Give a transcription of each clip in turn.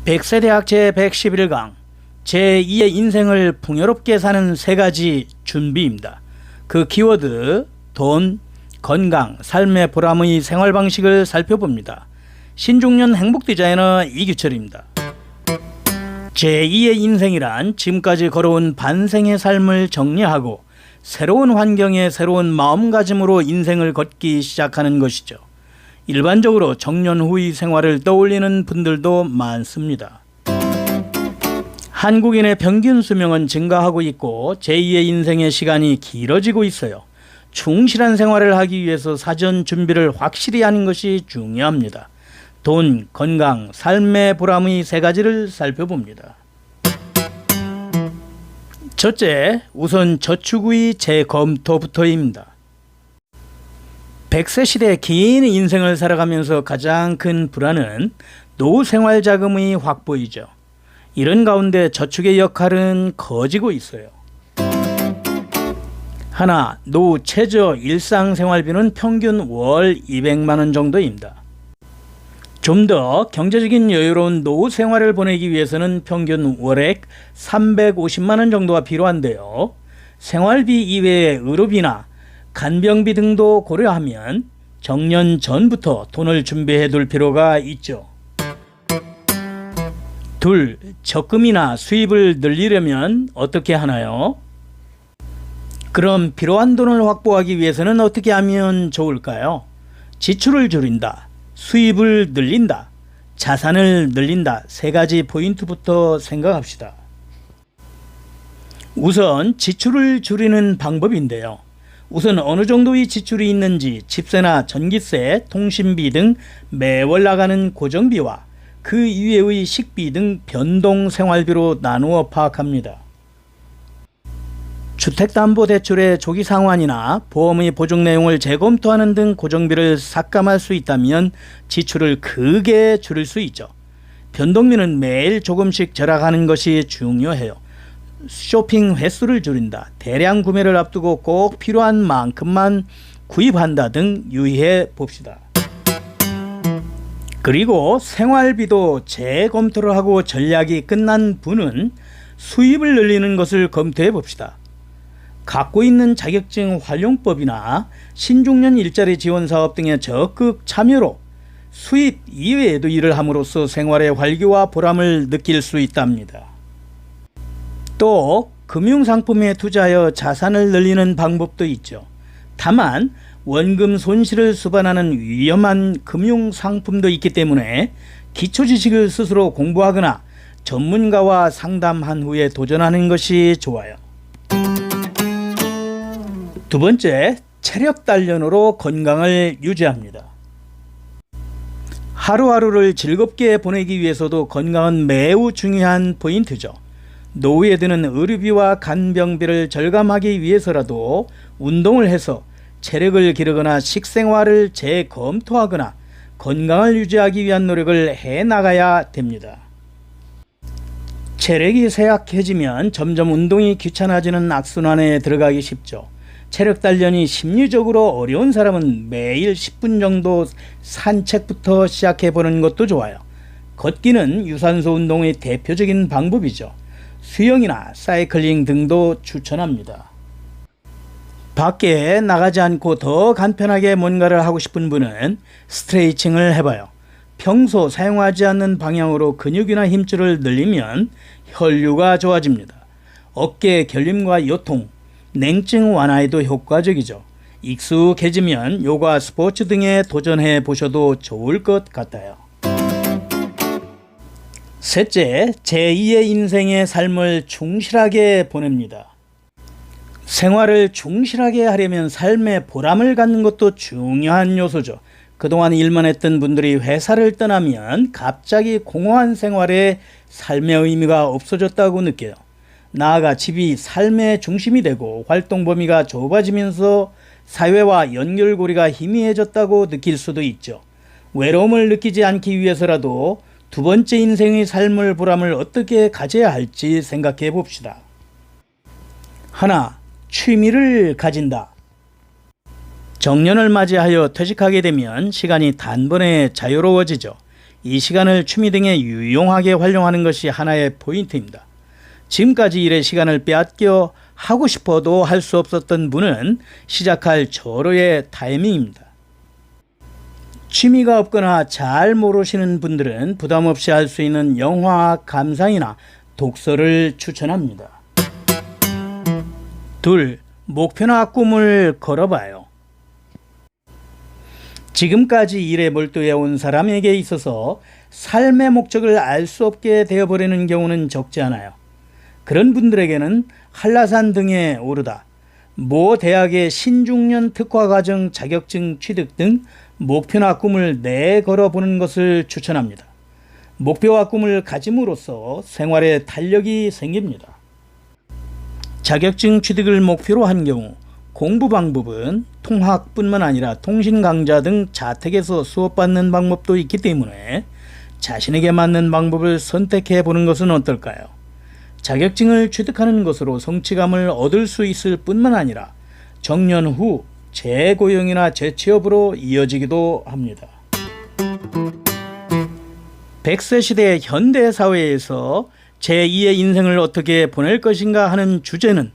백세대학 제111강 제2의 인생을 풍요롭게 사는 세 가지 준비입니다. 그 키워드 돈, 건강, 삶의 보람의 생활 방식을 살펴봅니다. 신중년 행복 디자이너 이규철입니다. 제2의 인생이란 지금까지 걸어온 반생의 삶을 정리하고 새로운 환경에 새로운 마음가짐으로 인생을 걷기 시작하는 것이죠. 일반적으로 정년 후의 생활을 떠올리는 분들도 많습니다. 한국인의 평균 수명은 증가하고 있고 제2의 인생의 시간이 길어지고 있어요. 충실한 생활을 하기 위해서 사전 준비를 확실히 하는 것이 중요합니다. 돈, 건강, 삶의 보람의 세 가지를 살펴봅니다. 첫째, 우선 저축의 재검토부터입니다. 100세 시대 긴 인생을 살아가면서 가장 큰 불안은 노후 생활 자금의 확보이죠. 이런 가운데 저축의 역할은 커지고 있어요. 하나, 노후 최저 일상생활비는 평균 월 200만 원 정도입니다. 좀 더 경제적인 여유로운 노후 생활을 보내기 위해서는 평균 월액 350만 원 정도가 필요한데요. 생활비 이외에 의료비나 간병비 등도 고려하면 정년 전부터 돈을 준비해 둘 필요가 있죠. 둘, 적금이나 수입을 늘리려면 어떻게 하나요? 그럼 필요한 돈을 확보하기 위해서는 어떻게 하면 좋을까요? 지출을 줄인다, 수입을 늘린다, 자산을 늘린다, 세 가지 포인트부터 생각합시다. 우선 지출을 줄이는 방법인데요. 우선 어느 정도의 지출이 있는지 집세나 전기세, 통신비 등 매월 나가는 고정비와 그 이외의 식비 등 변동 생활비로 나누어 파악합니다. 주택담보대출의 조기 상환이나 보험의 보증 내용을 재검토하는 등 고정비를 삭감할 수 있다면 지출을 크게 줄일 수 있죠. 변동비는 매일 조금씩 절약하는 것이 중요해요. 쇼핑 횟수를 줄인다, 대량 구매를 앞두고 꼭 필요한 만큼만 구입한다 등 유의해 봅시다. 그리고 생활비도 재검토를 하고 전략이 끝난 분은 수입을 늘리는 것을 검토해 봅시다. 갖고 있는 자격증 활용법이나 신중년 일자리 지원 사업 등의 적극 참여로 수입 이외에도 일을 함으로써 생활의 활기와 보람을 느낄 수 있답니다. 또 금융상품에 투자하여 자산을 늘리는 방법도 있죠. 다만 원금 손실을 수반하는 위험한 금융상품도 있기 때문에 기초지식을 스스로 공부하거나 전문가와 상담한 후에 도전하는 것이 좋아요. 두 번째, 체력 단련으로 건강을 유지합니다. 하루하루를 즐겁게 보내기 위해서도 건강은 매우 중요한 포인트죠. 노후에 드는 의료비와 간병비를 절감하기 위해서라도 운동을 해서 체력을 기르거나 식생활을 재검토하거나 건강을 유지하기 위한 노력을 해나가야 됩니다. 체력이 쇠약해지면 점점 운동이 귀찮아지는 악순환에 들어가기 쉽죠. 체력 단련이 심리적으로 어려운 사람은 매일 10분 정도 산책부터 시작해보는 것도 좋아요. 걷기는 유산소 운동의 대표적인 방법이죠. 수영이나 사이클링 등도 추천합니다. 밖에 나가지 않고 더 간편하게 뭔가를 하고 싶은 분은 스트레칭을 해봐요. 평소 사용하지 않는 방향으로 근육이나 힘줄을 늘리면 혈류가 좋아집니다. 어깨 결림과 요통, 냉증 완화에도 효과적이죠. 익숙해지면 요가, 스포츠 등에 도전해 보셔도 좋을 것 같아요. 셋째, 제2의 인생의 삶을 충실하게 보냅니다. 생활을 충실하게 하려면 삶의 보람을 갖는 것도 중요한 요소죠. 그동안 일만 했던 분들이 회사를 떠나면 갑자기 공허한 생활에 삶의 의미가 없어졌다고 느껴요. 나아가 집이 삶의 중심이 되고 활동 범위가 좁아지면서 사회와 연결고리가 희미해졌다고 느낄 수도 있죠. 외로움을 느끼지 않기 위해서라도 두 번째 인생의 삶을 보람을 어떻게 가져야 할지 생각해 봅시다. 하나, 취미를 가진다. 정년을 맞이하여 퇴직하게 되면 시간이 단번에 자유로워지죠. 이 시간을 취미 등에 유용하게 활용하는 것이 하나의 포인트입니다. 지금까지 일의 시간을 빼앗겨 하고 싶어도 할 수 없었던 분은 시작할 절호의 타이밍입니다. 취미가 없거나 잘 모르시는 분들은 부담 없이 할 수 있는 영화 감상이나 독서를 추천합니다. 2. 목표나 꿈을 걸어봐요. 지금까지 일에 몰두해 온 사람에게 있어서 삶의 목적을 알 수 없게 되어버리는 경우는 적지 않아요. 그런 분들에게는 한라산 등에 오르다, 모 대학의 신중년 특화과정 자격증 취득 등 목표나 꿈을 내걸어보는 것을 추천합니다. 목표와 꿈을 가짐으로써 생활에 탄력이 생깁니다. 자격증 취득을 목표로 한 경우 공부 방법은 통학뿐만 아니라 통신 강좌 등 자택에서 수업받는 방법도 있기 때문에 자신에게 맞는 방법을 선택해 보는 것은 어떨까요? 자격증을 취득하는 것으로 성취감을 얻을 수 있을 뿐만 아니라 정년 후 재고용이나 재취업으로 이어지기도 합니다. 100세 시대 현대사회에서 제2의 인생을 어떻게 보낼 것인가 하는 주제는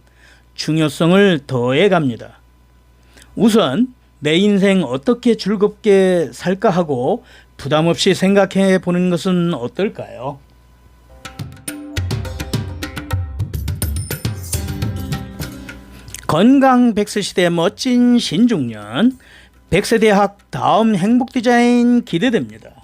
중요성을 더해갑니다. 우선 내 인생 어떻게 즐겁게 살까 하고 부담 없이 생각해 보는 것은 어떨까요? 건강 100세 시대 멋진 신중년 100세 대학 다음 행복 디자인 기대됩니다.